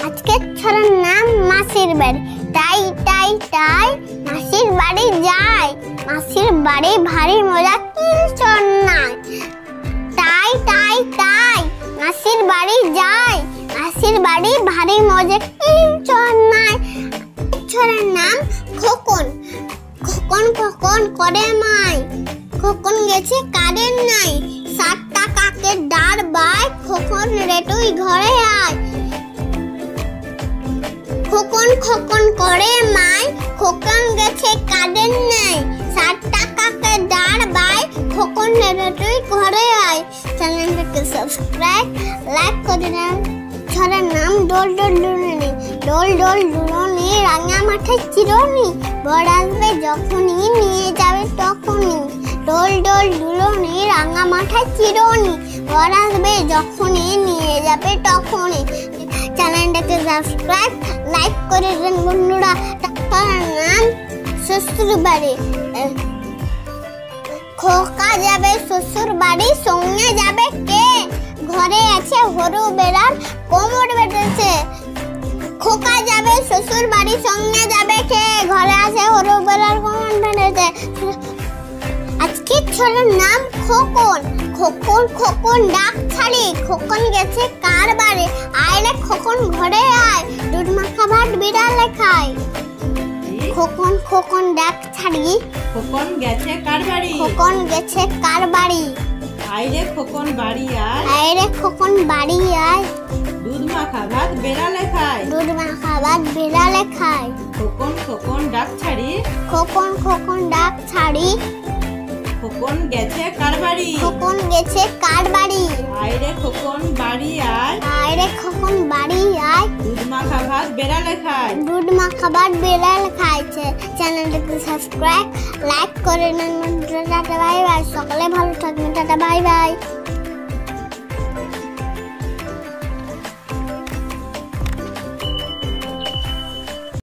আজকের ছড়ার নাম মাসির বাড়ি। টাই টাই টাই মাসির বাড়ি যায়, মাসির বাড়ি ভারী মজা কিলচর নাই। টাই টাই টাই মাসির বাড়ি যায়, মাসির বাড়ি ভারী মজা কিলচর নাই। ছড়ার নাম খোকন। খোকন খোকন করে মাই, খোকন গেছে কারেন্ট নাই। 7 টাকাকে ডার বাই, খোকন রে তুই ঘরে আয়। খোকন খোকন করে মাই, খোকন গেছে কারেন্ট নাই। 7 টাকাকে ডার বাই, খোকন রে তুই ঘরে আয়। চ্যানেলটাকে সাবস্ক্রাইব লাইক করে দেন। ছড়ার নাম ডোল ডোল ডুলনি। ডোল ডোল ডুলনি রাঙা মাঠে চিরনি, বড় আসবে যখনই নিয়ে যাবে তখনই। ডোল ডোল ডুলনি রাঙা মাঠে চিরনি, বড় আসবে যখনই নিয়ে যাবে তখনই। চ্যানেলটাকে সাবস্ক্রাইব লাইক করে দেন বন্ধুরা। ছড়ার নাম শ্বশুর বাড়ি। খোকা যাবে শ্বশুর বাড়ি, সঙ্গে যাবে কে? ঘরে আছে হরু বেড়ার কোমর বেঁধেছে। খোকা যাবে শ্বশুর বাড়ি, সঙ্গে যাবে কে? ঘরে আছে হরু বেড়ার কোমর বেঁধেছে। আজকের ছড়ার নাম খোকন। খোকন খোকন ডাক ছাড়ি, খোকন গেছে কার বাড়ি? আয় রে খোকন ঘরে আয়, দুধ মাখা ভাত বিড়ালে খায়। খোকন খোকন ডাক ছাড়ি, খোকন গেছে কার বাড়ি? খোকন গেছে কার বাড়ি? আয় রে খোকন বাড়ি আয়, আয় রে খোকন বাড়ি আয়, দুধ মাখা ভাত বেড়ালে খায়। দুধ মাখা ভাত বিড়ালে খায়। খোকন খোকন ডাক ছাড়ি, খোকন খোকন ডাক ছাড়ি, খোকন গেছে কার বাড়ি? খোকন গেছে কার বাড়ি? আয় রে খোকন বাড়ি আয়, আয় রে খোকন বাড়ি আয়, দুধ মাখা ভাত বেড়ালে খায়। দুধ মাখা ভাত বিড়ালে খাইছে। চ্যানেলটাকে সাবস্ক্রাইব লাইক করে নেন। Tata bye bye. সকলে ভালো থাকবেন। Tata bye bye.